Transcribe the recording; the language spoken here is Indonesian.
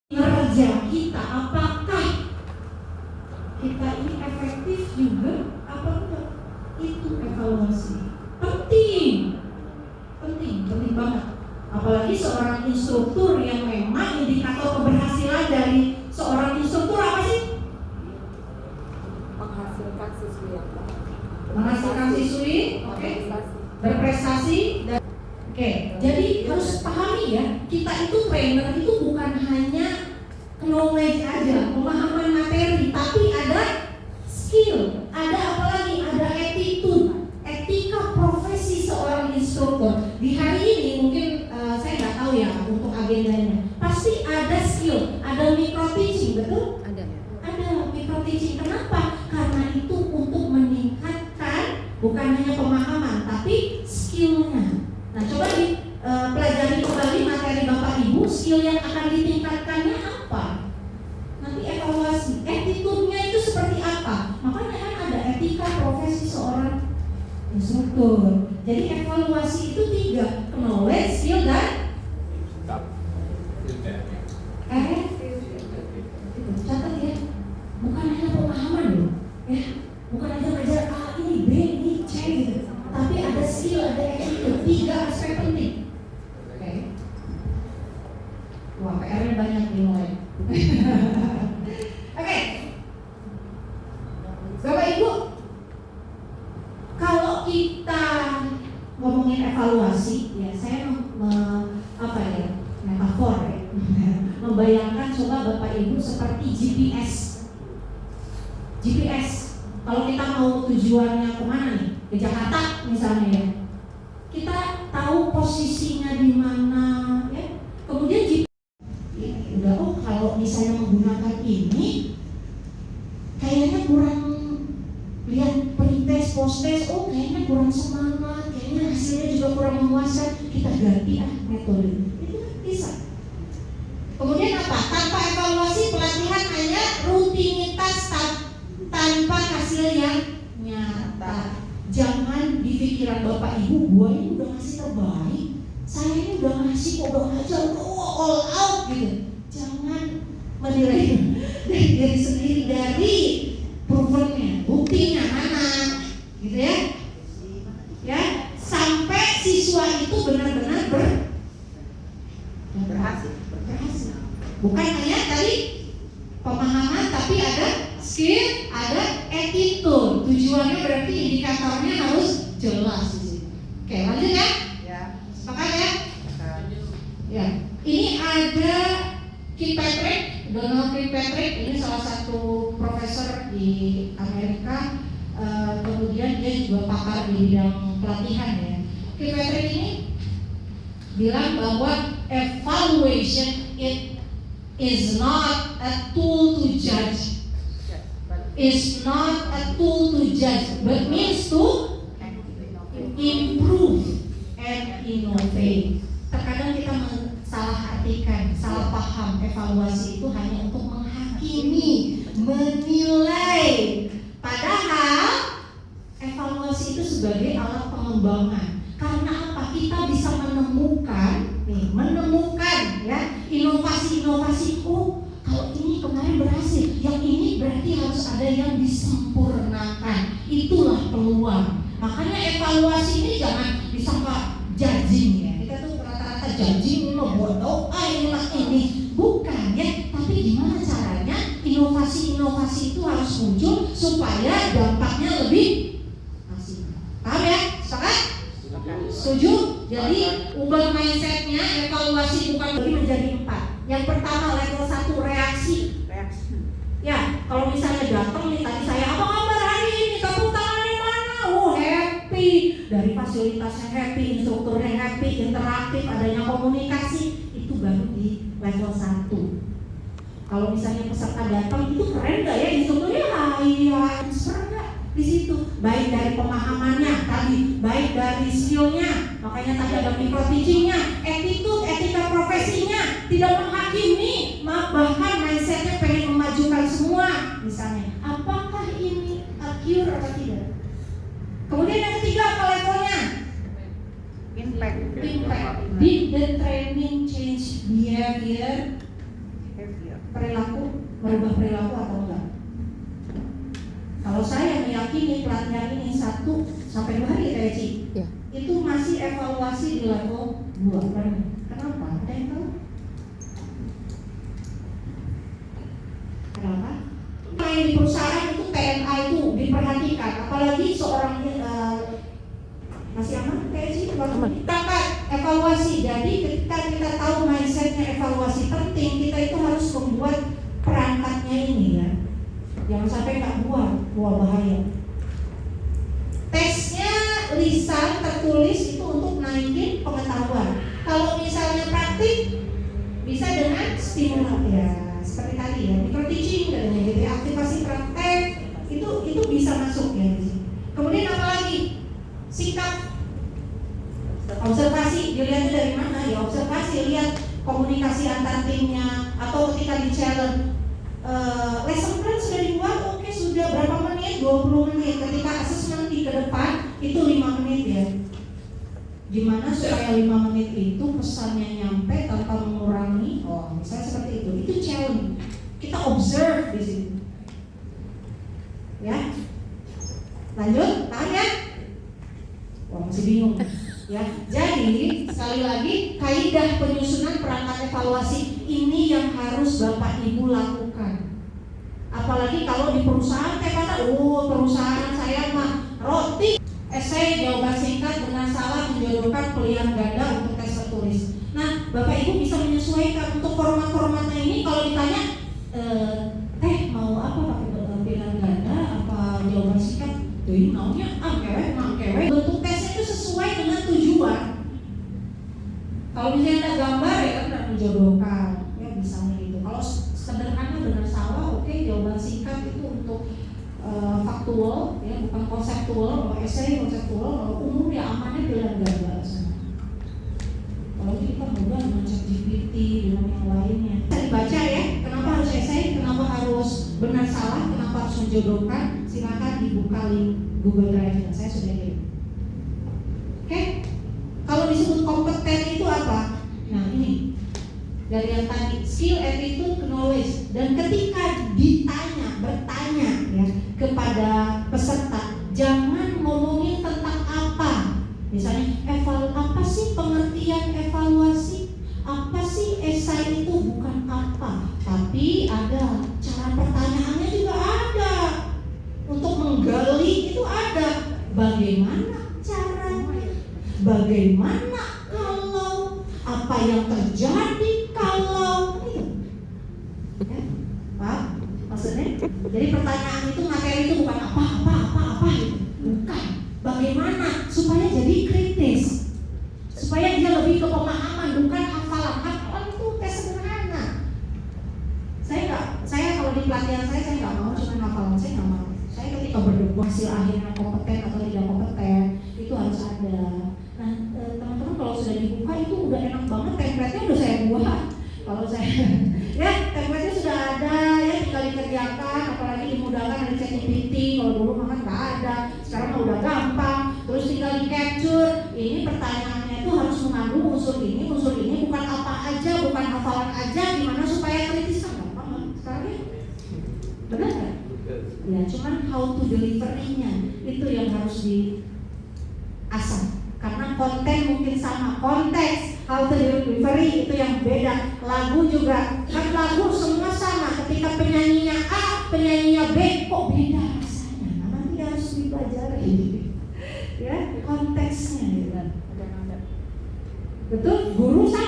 Kerja kita, apakah kita ini efektif juga apa enggak? Itu evaluasi penting banget. Apalagi seorang instruktur yang memang indikator keberhasilan dari seorang instruktur apa sih? Menghasilkan siswi, oke, berprestasi dan jadi harus pahami ya, kita itu trainer itu bukan hanya knowledge aja, pemahaman materi, tapi ada skill, ada apa lagi? Ada attitude, etika profesi seorang instruktur. Di hari ini mungkin saya nggak tahu ya untuk agendanya. Pasti ada skill, ada micro teaching, betul? Ada micro teaching. Kenapa? Karena itu untuk meningkatkan bukan hanya pemahaman, tapi skillnya. Nah, coba pelajari kembali materi Bapak Ibu, skill yang akan ditingkatkannya apa? Nanti evaluasi, attitude-nya itu seperti apa? Makanya kan ada etika profesi seorang instruktur. Jadi evaluasi itu 3, knowledge, skill, dan catat ya, bukan hanya pemahaman loh, ya, bukan hanya ngajar A ini B ini C gitu, tapi ada skill, ada attitude, 3 aspek penting. Oke. Wah, PR-nya banyak nih mulai. Oke. Bapak Ibu, kalau kita ngomongin evaluasi, ya saya metafor ya. Membayangkan coba Bapak Ibu seperti GPS. Kalau kita mau tujuannya kemana nih? Ke Jakarta misalnya ya. Kita tahu posisinya di mana ya. Kemudian udah kalau misalnya menggunakan ini kayaknya kurang, lihat pretest post-test, kayaknya kurang semangat, kayaknya hasilnya juga kurang memuaskan, kita ganti metode. Itu kan bisa. Kemudian apa? Tanpa evaluasi pelatihan hanya rutinitas tanpa hasil yang nyata. Jangan di pikiran Bapak Ibu, gua ini udah ngasih terbaik, saya ini udah ngasih, udah ngajar, all out gitu. Jangan menilai dari diri sendiri, dari provennya, buktinya mana, gitu ya. Ya, sampai siswa itu benar-benar berhasil. Bukan hanya tadi pemahaman, tapi ada skill, ada attitude. Tujuannya berarti indikatornya harus jelas di sini. Oke, lanjut ya? Ya. Sepakat ya? Ya. Ini ada Donald Kirkpatrick, ini salah satu profesor di Amerika. Kemudian dia juga pakar di bidang pelatihan ya. Kirkpatrick ini bilang bahwa evaluation it is not a tool to judge. Is not a tool to judge, but means to improve and innovate. Terkadang kita salah artikan, salah paham evaluasi itu hanya untuk menghakimi, menilai. Padahal evaluasi itu sebagai alat pengembangan. Karena apa? Kita bisa menemukan ya, inovasi-inovasi. Kalau ini kemarin berhasil, yang ini berarti harus ada yang disempurnakan. Itulah peluang. Makanya evaluasi ini jangan disangka judging ya. Kita tuh rata-rata judging, ini bodoh, ini bukan ya. Tapi gimana caranya inovasi-inovasi itu harus muncul supaya dampaknya lebih maksimal. Paham ya? Sepakat? Setuju? Jadi ubah mindsetnya, evaluasi bukan bagi menjadi 4. Yang pertama level 1 reaksi. Ya, kalau misalnya datang nih tadi saya, apa kabar hari ini? Tepuk tangannya mana? Happy. Dari fasilitasnya happy, instrukturnya happy, interaktif, adanya komunikasi, itu baru di level 1. Kalau misalnya peserta datang itu keren gak ya instrukturnya? Answer gak di situ? Baik dari pemahamannya tadi, baik dari skillnya, makanya tadi ada micro teachingnya, attitude, etika profesinya, tidak menghakimi, bahkan mindsetnya pengen memajukan semua. Misalnya, apakah ini accurate atau tidak? Kemudian yang ketiga apa levelnya? Impact. Did the training change behavior? perilaku, merubah perilaku atau enggak. Kalau saya meyakini pelatihan ini 1 sampai 2 hari kayak Ci, itu masih evaluasi di level 2. Kenapa? Ada yang tahu? Kenapa? Main di perusahaan itu TNA itu diperhatikan, apalagi seorang masih aman kayak Ci, dapat evaluasi. Jadi ketika kita tahu mindsetnya evaluasi penting, kita itu harus membuat perangkatnya ini ya. Jangan sampai nggak buat bahaya. Tesnya lisan tertulis itu untuk naikin pengetahuan. Kalau misalnya praktik bisa dengan stimulan ya, seperti tadi ya, micro teaching katanya gitu ya, aktivasi praktek itu bisa masuk ya di sini. Kemudian apa lagi? Sikap observasi, dilihat dari mana ya, observasi, lihat komunikasi antar timnya atau ketika di challenge. Lesson plan sudah dibuat, oke, sudah berapa menit? 20 menit. Ketika assessment di ke depan itu 5 menit ya. Gimana supaya 5 menit itu pesannya nyampe tanpa mengurangi? Misalnya seperti itu. Itu challenge. Kita observe di sini. Ya. Lanjut, tahan ya? Masih bingung. Ya, jadi sekali lagi kaidah penyusunan perangkat evaluasi ini yang harus Bapak Ibu lakukan. Apalagi kalau di perusahaan kata, perusahaan saya mah roti, esai jawaban singkat dengan salah menjodohkan pilihan ganda untuk tes tertulis. Nah, Bapak Ibu bisa menyesuaikan untuk format-formatnya ini. Kalau ditanya, mau apa pakai pilihan ganda apa jawaban singkat? Ini maunya kewek. Bentuk tesnya itu sesuai dengan tujuan. Kalau misalnya ada gambar ya kan tidak menjodohkan, ya misalnya gitu. Kalau sederhana benar salah, oke, jawaban singkat itu untuk faktual, ya bukan konseptual. Kalau esai konseptual, kalau umum ya amannya pilihan ganda. Kalau kita mudah dengan ChatGPT dengan yang lainnya. Bisa dibaca ya. Kenapa harus esai? Kenapa harus benar salah? Kenapa harus menjodohkan? Silakan dibuka link Google Drive-nya. Saya sudah kirim. Oke? Kalau disebut kompeten itu apa? Nah ini dari yang tadi, skill, attitude, knowledge. Dan ketika bertanya ya kepada peserta, jangan ngomongin tentang apa. Misalnya, apa sih pengertian evaluasi? Apa sih esai itu? Bukan apa, tapi ada cara pertanyaannya juga ada. Untuk menggali itu ada. Bagaimana caranya? Bagaimana kalau? Apa yang terjadi kalau? Ya, Pak, maksudnya? Jadi pertanyaan itu, materi itu bukan apa gitu. Bukan. Bagaimana supaya jadi kritis, supaya dia lebih ke pemahaman, bukan hafalan. Hafalan itu tes sederhana. Saya kalau di pelatihan saya nggak mau cuma hafalan, saya nggak mau. Saya ketika berdebat hasil akhirnya kompeten atau tidak kompeten itu harus ada. Nah, teman-teman kalau sudah dibuka itu udah enak banget, template-nya udah saya buat. Kalau saya ya template-nya sudah ada, ya tinggal dikerjakan, apalagi dimudahkan dari ChatGPT. Kalau dulu makan nggak ada, sekarang udah gampang. Terus tinggal di capture. Ini pertanyaannya itu harus mengandung unsur ini, bukan apa aja, bukan hafalan aja. Gimana supaya kritis kan gampang sekarang ya, benar kan? Ya, cuman how to delivery-nya itu yang harus diasah. Karena konten mungkin sama, konteks, how to delivery itu yang beda. Lagu juga, kan lagu semua sama. Ketika penyanyinya A, penyanyinya B, kok beda rasanya? Nah, nanti harus dipelajari. Ya, konteksnya gitu kan. Betul? Guru sama